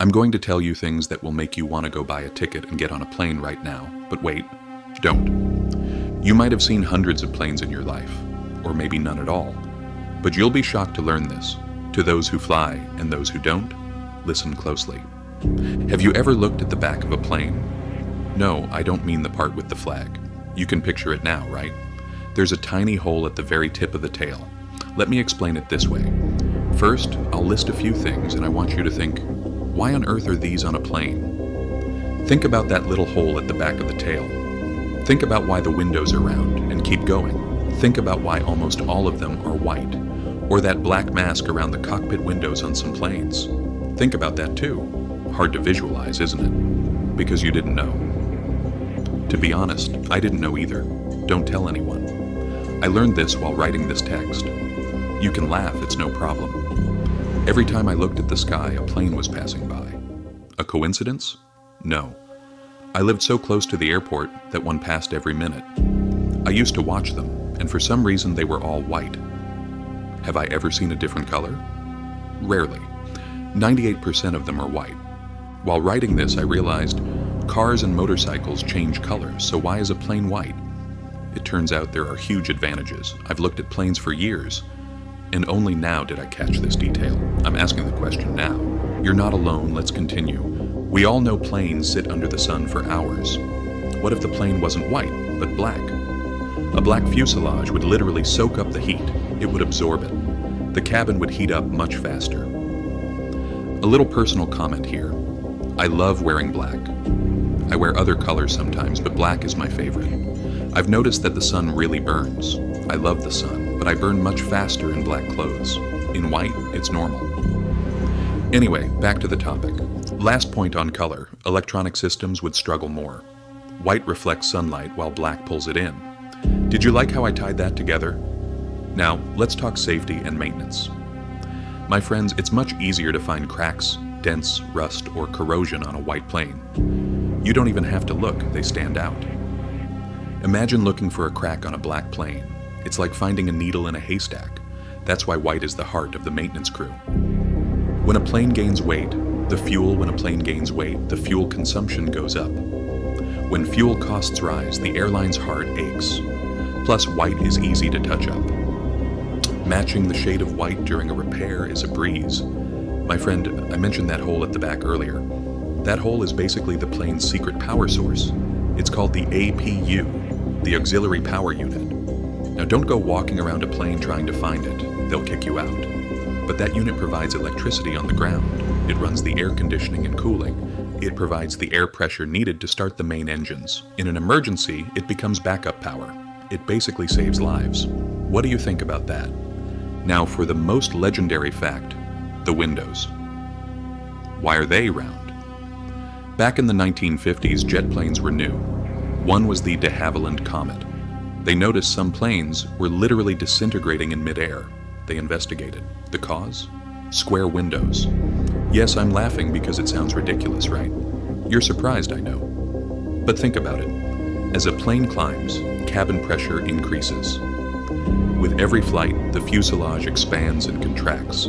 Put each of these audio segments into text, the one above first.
I'm going to tell you things that will make you want to go buy a ticket and get on a plane right now, but wait, don't. You might have seen hundreds of planes in your life, or maybe none at all, but you'll be shocked to learn this. To those who fly and those who don't, listen closely. Have you ever looked at the back of a plane? No, I don't mean the part with the flag. You can picture it now, right? There's a tiny hole at the very tip of the tail. Let me explain it this way. First, I'll list a few things and I want you to think, why on earth are these on a plane? Think about that little hole at the back of the tail. Think about why the windows are round, and keep going. Think about why almost all of them are white, or that black mask around the cockpit windows on some planes. Think about that too. Hard to visualize, isn't it? Because you didn't know. To be honest, I didn't know either. Don't tell anyone. I learned this while writing this text. You can laugh, it's no problem. Every time I looked at the sky, a plane was passing by. A coincidence? No. I lived so close to the airport that one passed every minute. I used to watch them, and for some reason they were all white. Have I ever seen a different color? Rarely. 98% of them are white. While writing this, I realized cars and motorcycles change colors, so why is a plane white? It turns out there are huge advantages. I've looked at planes for years, and only now did I catch this detail. I'm asking the question now. You're not alone, let's continue. We all know planes sit under the sun for hours. What if the plane wasn't white, but black? A black fuselage would literally soak up the heat. It would absorb it. The cabin would heat up much faster. A little personal comment here. I love wearing black. I wear other colors sometimes, but black is my favorite. I've noticed that the sun really burns. I love the sun, but I burn much faster in black clothes. In white, it's normal. Anyway, back to the topic. Last point on color, electronic systems would struggle more. White reflects sunlight while black pulls it in. Did you like how I tied that together? Now, let's talk safety and maintenance. My friends, it's much easier to find cracks, dents, rust, or corrosion on a white plane. You don't even have to look, they stand out. Imagine looking for a crack on a black plane. It's like finding a needle in a haystack. That's why white is the heart of the maintenance crew. When a plane gains weight, the fuel consumption goes up. When fuel costs rise, the airline's heart aches. Plus, white is easy to touch up. Matching the shade of white during a repair is a breeze. My friend, I mentioned that hole at the back earlier. That hole is basically the plane's secret power source. It's called the APU, the Auxiliary Power Unit. Now don't go walking around a plane trying to find it. They'll kick you out. But that unit provides electricity on the ground. It runs the air conditioning and cooling. It provides the air pressure needed to start the main engines. In an emergency, it becomes backup power. It basically saves lives. What do you think about that? Now for the most legendary fact, the windows. Why are they round? Back in the 1950s, jet planes were new. One was the de Havilland Comet. They noticed some planes were literally disintegrating in midair. They investigated. The cause? Square windows. Yes, I'm laughing because it sounds ridiculous, right? You're surprised, I know. But think about it. As a plane climbs, cabin pressure increases. With every flight, the fuselage expands and contracts.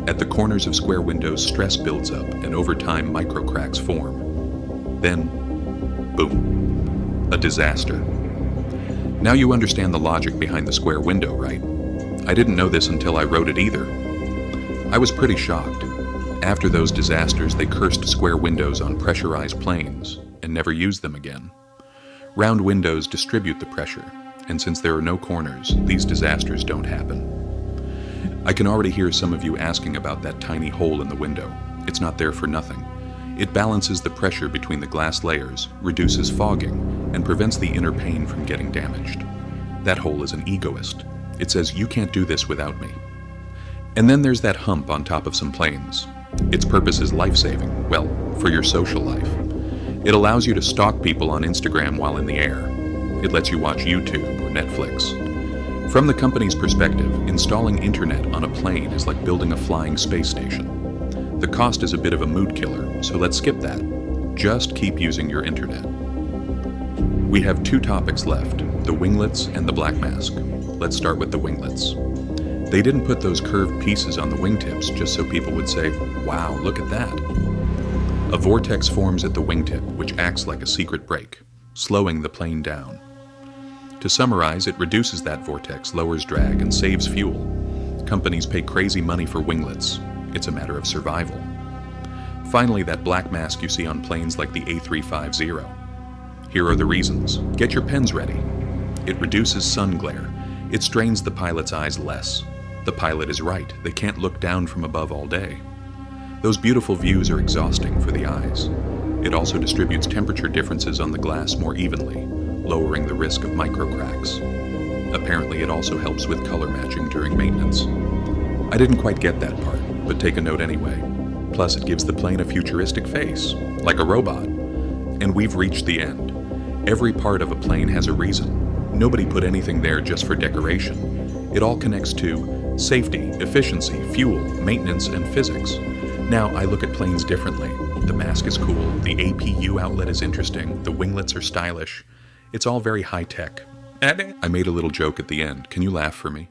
At the corners of square windows, stress builds up, and over time, microcracks form. Then, boom, a disaster. Now you understand the logic behind the square window, right? I didn't know this until I wrote it either. I was pretty shocked. After those disasters, they cursed square windows on pressurized planes and never used them again. Round windows distribute the pressure, and since there are no corners, these disasters don't happen. I can already hear some of you asking about that tiny hole in the window. It's not there for nothing. It balances the pressure between the glass layers, reduces fogging, and prevents the inner pane from getting damaged. That hole is an egoist. It says, you can't do this without me. And then there's that hump on top of some planes. Its purpose is life-saving, well, for your social life. It allows you to stalk people on Instagram while in the air. It lets you watch YouTube or Netflix. From the company's perspective, installing internet on a plane is like building a flying space station. The cost is a bit of a mood killer, so let's skip that. Just keep using your internet. We have two topics left, the winglets and the black mask. Let's start with the winglets. They didn't put those curved pieces on the wingtips just so people would say, wow, look at that. A vortex forms at the wingtip, which acts like a secret brake, slowing the plane down. To summarize, it reduces that vortex, lowers drag, and saves fuel. Companies pay crazy money for winglets. It's a matter of survival. Finally, that black mask you see on planes like the A350. Here are the reasons. Get your pens ready. It reduces sun glare. It strains the pilot's eyes less. The pilot is right. They can't look down from above all day. Those beautiful views are exhausting for the eyes. It also distributes temperature differences on the glass more evenly, lowering the risk of microcracks. Apparently, it also helps with color matching during maintenance. I didn't quite get that part, but take a note anyway. Plus, it gives the plane a futuristic face, like a robot. And we've reached the end. Every part of a plane has a reason. Nobody put anything there just for decoration. It all connects to safety, efficiency, fuel, maintenance, and physics. Now, I look at planes differently. The mask is cool, the APU outlet is interesting, the winglets are stylish. It's all very high-tech. I made a little joke at the end. Can you laugh for me?